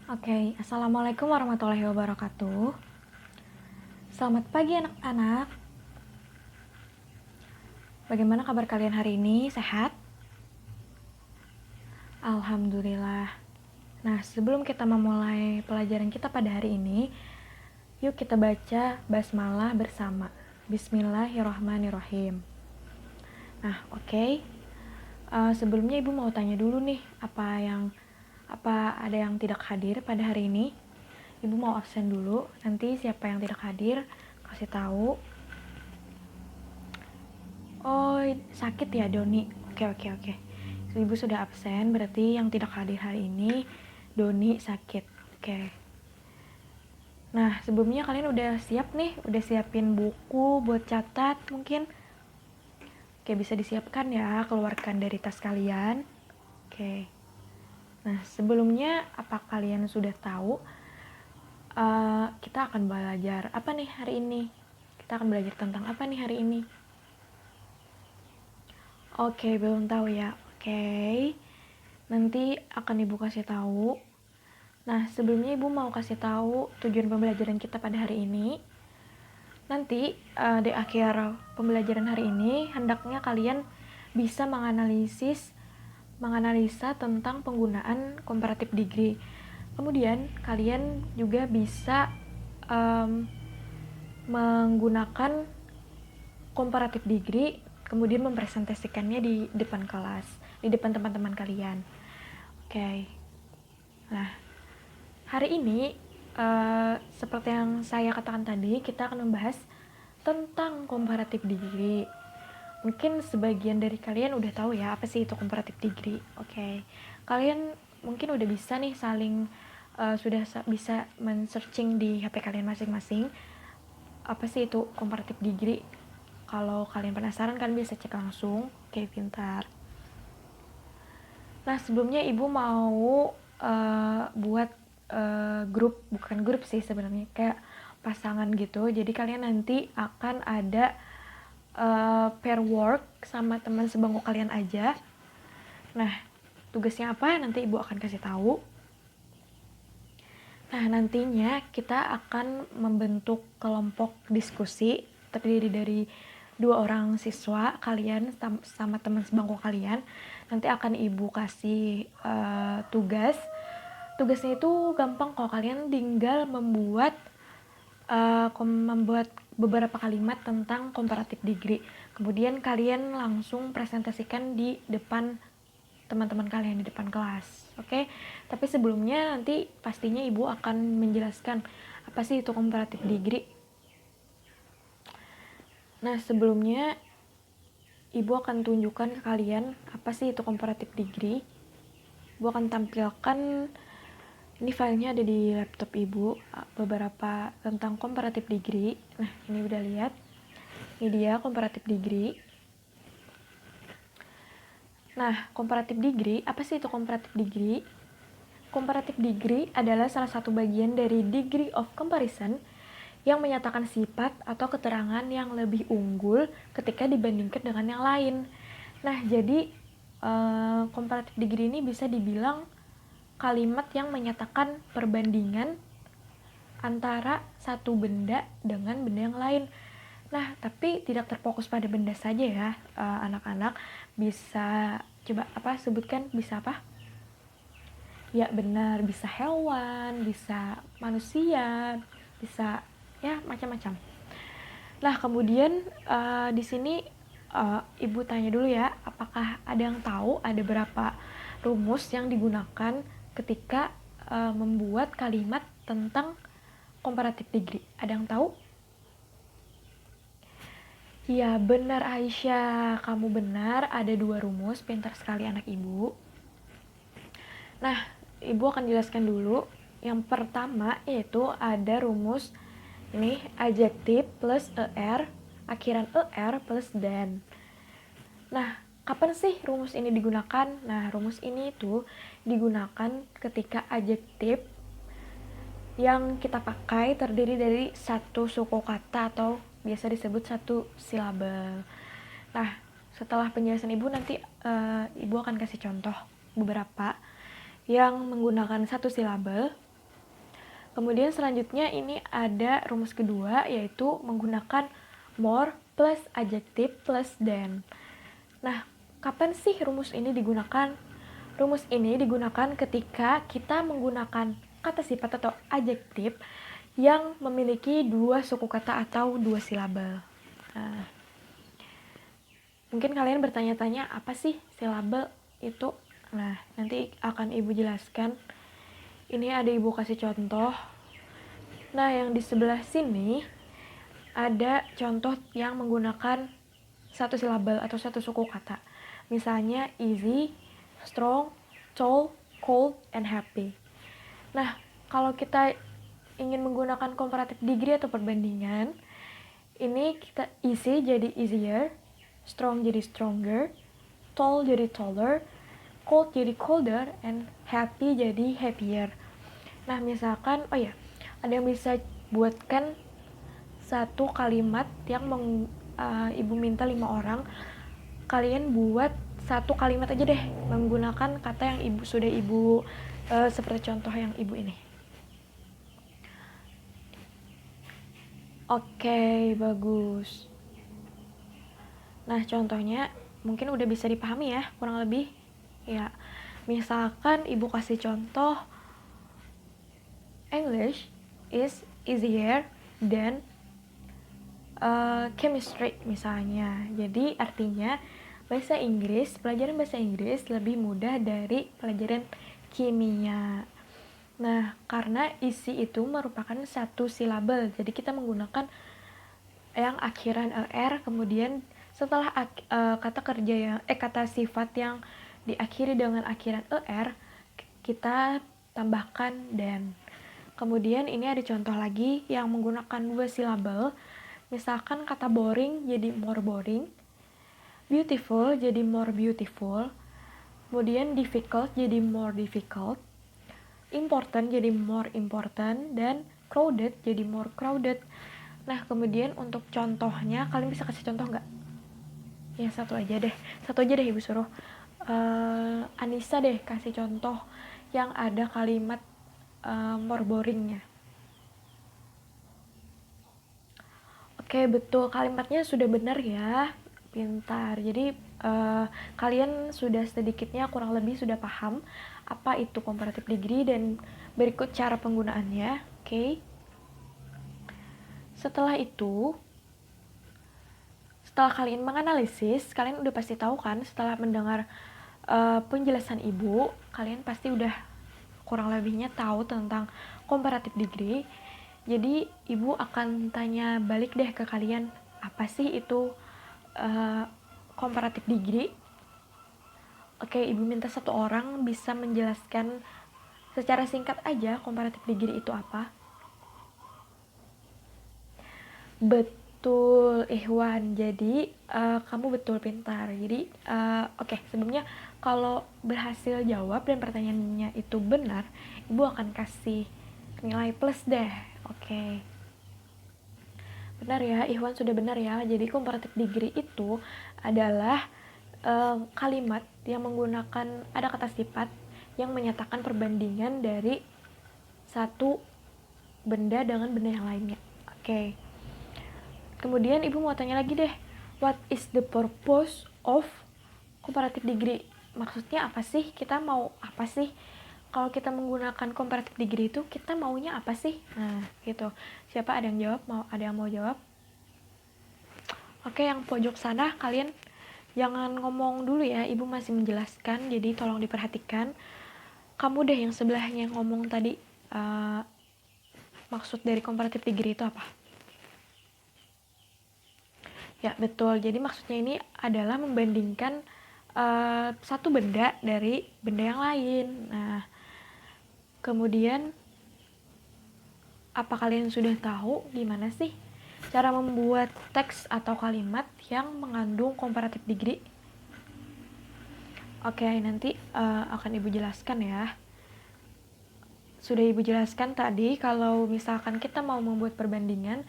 Oke, Assalamualaikum warahmatullahi wabarakatuh. Selamat pagi anak-anak. Bagaimana kabar kalian hari ini? Sehat? Alhamdulillah. Nah, sebelum kita memulai pelajaran kita pada hari ini, yuk kita baca basmalah bersama. Bismillahirrahmanirrahim. Nah, oke. Sebelumnya Ibu mau tanya dulu nih, apa ada yang tidak hadir pada hari ini? Ibu mau absen dulu, nanti siapa yang tidak hadir kasih tahu. Oh, sakit ya Doni. Oke. Ibu sudah absen, berarti yang tidak hadir hari ini Doni sakit. Oke. Nah, sebelumnya kalian udah siap nih? Udah siapin buku buat catat mungkin? Oke, bisa disiapkan ya, keluarkan dari tas kalian. Oke. Nah, sebelumnya apa kalian sudah tahu kita akan belajar apa nih hari ini? Kita akan belajar tentang apa nih hari ini? Oke, belum tahu ya. Oke. Nanti akan Ibu kasih tahu. Nah, sebelumnya Ibu mau kasih tahu tujuan pembelajaran kita pada hari ini. Nanti di akhir pembelajaran hari ini hendaknya kalian bisa menganalisa tentang penggunaan comparative degree. Kemudian kalian juga bisa menggunakan comparative degree, kemudian mempresentasikannya di depan kelas, di depan teman-teman kalian. Oke. Nah, hari ini seperti yang saya katakan tadi, kita akan membahas tentang comparative degree. Mungkin sebagian dari kalian udah tahu ya apa sih itu comparative degree. Oke. Kalian mungkin udah bisa nih sudah bisa men-searching di HP kalian masing-masing apa sih itu comparative degree. Kalau kalian penasaran kan bisa cek langsung. Oke, pintar. Nah, sebelumnya Ibu mau buat bukan grup sih sebenarnya, kayak pasangan gitu. Jadi kalian nanti akan ada pair work sama teman sebangku kalian aja. Nah, tugasnya apa? Nanti Ibu akan kasih tahu. Nah, nantinya kita akan membentuk kelompok diskusi terdiri dari 2 orang siswa kalian sama teman sebangku kalian. Nanti akan Ibu kasih tugas. Tugasnya itu gampang kok, kalian tinggal membuat beberapa kalimat tentang comparative degree. Kemudian kalian langsung presentasikan di depan teman-teman kalian di depan kelas. Oke? Tapi sebelumnya nanti pastinya Ibu akan menjelaskan apa sih itu comparative degree. Nah, sebelumnya Ibu akan tunjukkan ke kalian apa sih itu comparative degree. Ibu akan tampilkan, ini filenya ada di laptop Ibu, beberapa tentang comparative degree. Nah, ini udah lihat. Ini dia comparative degree. Nah, comparative degree, apa sih itu comparative degree? Comparative degree adalah salah satu bagian dari degree of comparison yang menyatakan sifat atau keterangan yang lebih unggul ketika dibandingkan dengan yang lain. Nah, jadi comparative degree ini bisa dibilang kalimat yang menyatakan perbandingan antara satu benda dengan benda yang lain. Nah, tapi tidak terfokus pada benda saja ya, anak-anak. Bisa coba sebutkan, bisa apa? Ya benar, bisa hewan, bisa manusia, bisa ya macam-macam. Nah, kemudian di sini Ibu tanya dulu ya, apakah ada yang tahu ada berapa rumus yang digunakan ketika membuat kalimat tentang comparative degree? Ada yang tahu? Ya benar Aisyah, kamu benar, ada 2 rumus, pintar sekali anak Ibu. Nah, Ibu akan jelaskan dulu. Yang pertama yaitu ada rumus ini adjektif plus er, akhiran er plus dan. Nah, kapan sih rumus ini digunakan? Nah, rumus ini tuh digunakan ketika adjektif yang kita pakai terdiri dari satu suku kata atau biasa disebut satu silabel. Nah, setelah penjelasan Ibu nanti Ibu akan kasih contoh beberapa yang menggunakan satu silabel. Kemudian selanjutnya ini ada rumus kedua, yaitu menggunakan more plus adjective plus than. Nah, kapan sih rumus ini digunakan? Rumus ini digunakan ketika kita menggunakan kata sifat atau adjektif yang memiliki dua suku kata atau dua silabel. Nah, mungkin kalian bertanya-tanya apa sih silabel itu? Nah, nanti akan Ibu jelaskan. Ini ada Ibu kasih contoh. Nah, yang di sebelah sini ada contoh yang menggunakan satu silabel atau satu suku kata. Misalnya easy, strong, tall, cold, and happy. Nah, kalau kita ingin menggunakan comparative degree atau perbandingan, ini kita easy jadi easier, strong jadi stronger, tall jadi taller, cold jadi colder, and happy jadi happier. Nah, misalkan, ada yang bisa buatkan satu kalimat yang Ibu minta 5 orang, kalian buat satu kalimat aja deh menggunakan kata yang Ibu seperti contoh yang Ibu ini. Oke, bagus. Nah, contohnya mungkin udah bisa dipahami ya, kurang lebih. Ya, misalkan Ibu kasih contoh, English is easier than chemistry misalnya. Jadi artinya pelajaran bahasa Inggris lebih mudah dari pelajaran kimia. Nah, karena isi itu merupakan satu silabel, jadi kita menggunakan yang akhiran er, kemudian setelah kata sifat yang diakhiri dengan akhiran er, kita tambahkan dan. Kemudian ini ada contoh lagi yang menggunakan dua silabel. Misalkan kata boring jadi more boring, beautiful jadi more beautiful, kemudian difficult jadi more difficult, important jadi more important, dan crowded jadi more crowded. Nah, kemudian untuk contohnya, kalian bisa kasih contoh nggak? Ya, satu aja deh Ibu suruh. Anissa deh kasih contoh yang ada kalimat more boringnya. Oke, betul, kalimatnya sudah benar ya, pintar. Jadi kalian sudah sedikitnya kurang lebih sudah paham apa itu comparative degree dan berikut cara penggunaannya. Oke. Setelah itu, setelah kalian menganalisis, kalian udah pasti tahu kan, setelah mendengar penjelasan Ibu, kalian pasti udah kurang lebihnya tahu tentang comparative degree. Jadi Ibu akan tanya balik deh ke kalian, apa sih itu comparative degree? Oke, Ibu minta satu orang bisa menjelaskan secara singkat aja comparative degree itu apa. Betul, Ikhwan. Jadi kamu betul pintar. Jadi sebelumnya kalau berhasil jawab dan pertanyaannya itu benar, Ibu akan kasih nilai plus deh. Oke. Benar ya, Ikhwan sudah benar ya. Jadi comparative degree itu adalah kalimat yang menggunakan ada kata sifat yang menyatakan perbandingan dari satu benda dengan benda yang lainnya. Oke. Kemudian Ibu mau tanya lagi deh, what is the purpose of comparative degree? Maksudnya apa sih? Kita mau apa sih? Kalau kita menggunakan comparative degree itu, kita maunya apa sih? Nah, gitu. Siapa ada yang jawab? Ada yang mau jawab? Oke, yang pojok sana, kalian jangan ngomong dulu ya, Ibu masih menjelaskan, jadi tolong diperhatikan. Kamu deh yang sebelahnya ngomong tadi, maksud dari comparative degree itu apa? Ya, betul. Jadi maksudnya ini adalah membandingkan satu benda dari benda yang lain. Nah, kemudian apa kalian sudah tahu gimana sih cara membuat teks atau kalimat yang mengandung comparative degree? Oke, nanti akan Ibu jelaskan ya. Sudah Ibu jelaskan tadi kalau misalkan kita mau membuat perbandingan,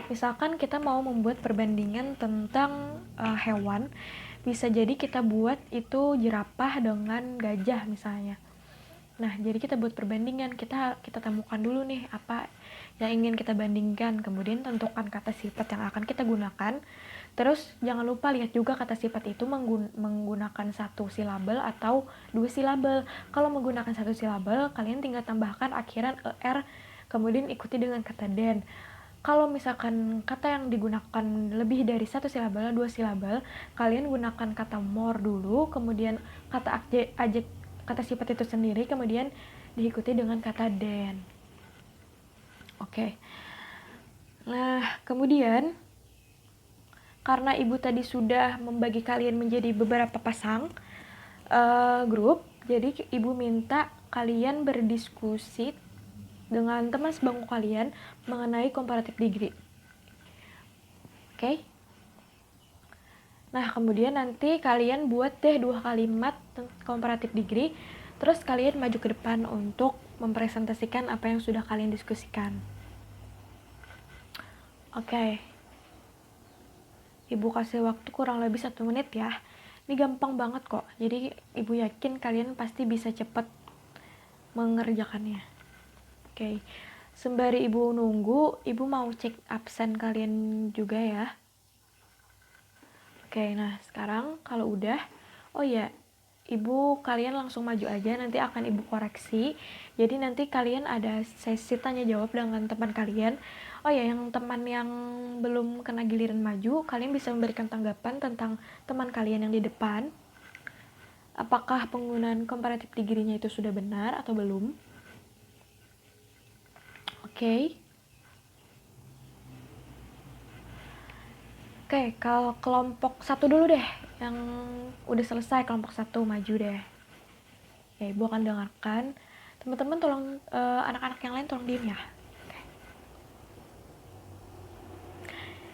misalkan kita mau membuat perbandingan tentang hewan, bisa jadi kita buat itu jerapah dengan gajah misalnya. Nah, jadi kita buat perbandingan, kita temukan dulu nih apa yang ingin kita bandingkan, kemudian tentukan kata sifat yang akan kita gunakan. Terus jangan lupa lihat juga kata sifat itu menggunakan satu silabel atau dua silabel. Kalau menggunakan satu silabel, kalian tinggal tambahkan akhiran er, kemudian ikuti dengan kata den. Kalau misalkan kata yang digunakan lebih dari satu silabel, dua silabel, kalian gunakan kata more dulu, kemudian kata kata sifat itu sendiri, kemudian diikuti dengan kata den. Oke. Nah, kemudian karena ibu tadi sudah membagi kalian menjadi beberapa pasang grup, jadi ibu minta kalian berdiskusi dengan teman sebangku kalian mengenai comparative degree. Oke? Nah, kemudian nanti kalian buat deh 2 kalimat comparative degree, terus kalian maju ke depan untuk mempresentasikan apa yang sudah kalian diskusikan. Oke. Ibu kasih waktu kurang lebih 1 menit ya. Ini gampang banget kok, jadi ibu yakin kalian pasti bisa cepat mengerjakannya. Oke. Sembari ibu nunggu, ibu mau cek absen kalian juga ya. Oke, nah sekarang kalau udah, oh ya, ibu kalian langsung maju aja, nanti akan ibu koreksi. Jadi nanti kalian ada sesi tanya jawab dengan teman kalian. Oh ya, yang teman yang belum kena giliran maju, kalian bisa memberikan tanggapan tentang teman kalian yang di depan. Apakah penggunaan comparative degree-nya itu sudah benar atau belum? Oke. Oke, kalau kelompok 1 dulu deh, yang udah selesai kelompok 1 maju deh. Ya, ibu akan dengarkan. Teman-teman tolong, anak-anak yang lain tolong diem ya. Oke.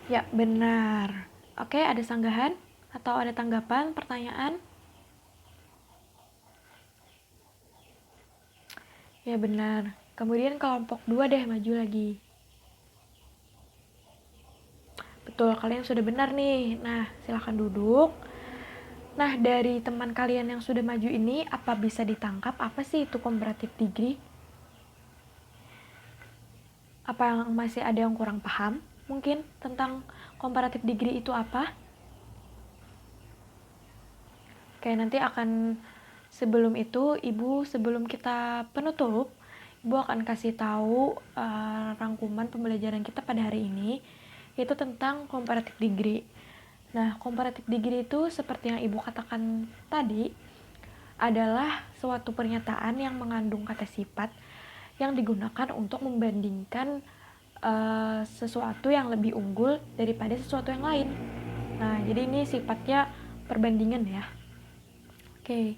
Ya, benar. Oke, ada sanggahan atau ada tanggapan, pertanyaan? Ya, benar. Kemudian kelompok 2 deh, maju lagi. Betul, kalian sudah benar nih. Nah, silahkan duduk. Nah, dari teman kalian yang sudah maju ini, apa bisa ditangkap apa sih itu comparative degree? Apa yang masih ada yang kurang paham mungkin tentang comparative degree itu apa? Oke, nanti akan sebelum itu, sebelum kita penutup, Ibu akan kasih tahu rangkuman pembelajaran kita pada hari ini, yaitu tentang comparative degree. Nah, comparative degree itu seperti yang Ibu katakan tadi, adalah suatu pernyataan yang mengandung kata sifat yang digunakan untuk membandingkan sesuatu yang lebih unggul daripada sesuatu yang lain. Nah, jadi ini sifatnya perbandingan ya. Oke.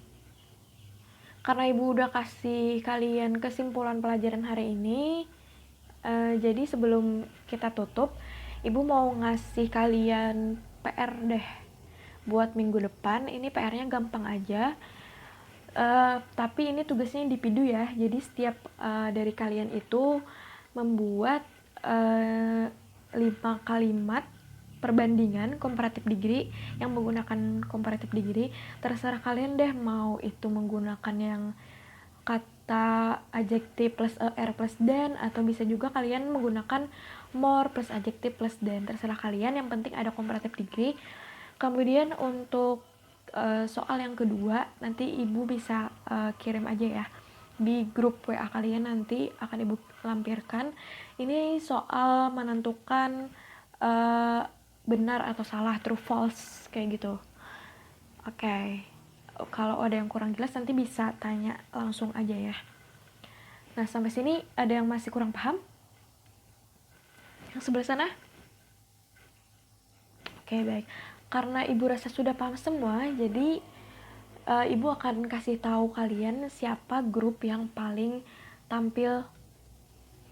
Karena Ibu udah kasih kalian kesimpulan pelajaran hari ini, jadi sebelum kita tutup, Ibu mau ngasih kalian PR deh buat minggu depan. Ini PR-nya gampang aja, tapi ini tugasnya individu ya. Jadi setiap dari kalian itu membuat 5 kalimat perbandingan comparative degree yang menggunakan comparative degree. Terserah kalian deh mau itu menggunakan yang kata adjective plus er plus than, atau bisa juga kalian menggunakan more plus adjective plus than, terserah kalian, yang penting ada comparative degree. Kemudian untuk soal yang kedua nanti Ibu bisa kirim aja ya di grup WA kalian, nanti akan Ibu lampirkan. Ini soal menentukan benar atau salah, true false kayak gitu. Oke. Kalau ada yang kurang jelas nanti bisa tanya langsung aja ya. Nah, sampai sini ada yang masih kurang paham? Yang sebelah sana? Oke, baik. Karena Ibu rasa sudah paham semua, jadi Ibu akan kasih tahu kalian siapa grup yang paling tampil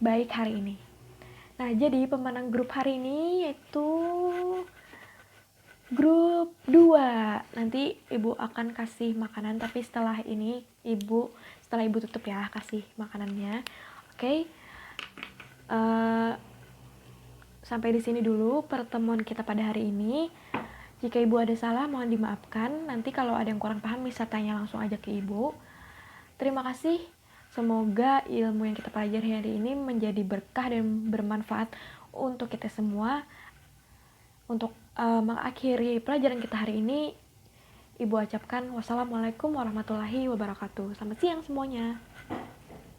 baik hari ini. Nah, jadi pemenang grup hari ini yaitu grup 2. Nanti Ibu akan kasih makanan, tapi setelah Ibu tutup ya, kasih makanannya. Oke. Sampai di sini dulu pertemuan kita pada hari ini. Jika Ibu ada salah, mohon dimaafkan. Nanti kalau ada yang kurang paham bisa tanya langsung aja ke Ibu. Terima kasih. Semoga ilmu yang kita pelajari hari ini menjadi berkah dan bermanfaat untuk kita semua. Untuk mengakhiri pelajaran kita hari ini, Ibu ucapkan wassalamualaikum warahmatullahi wabarakatuh. Selamat siang semuanya.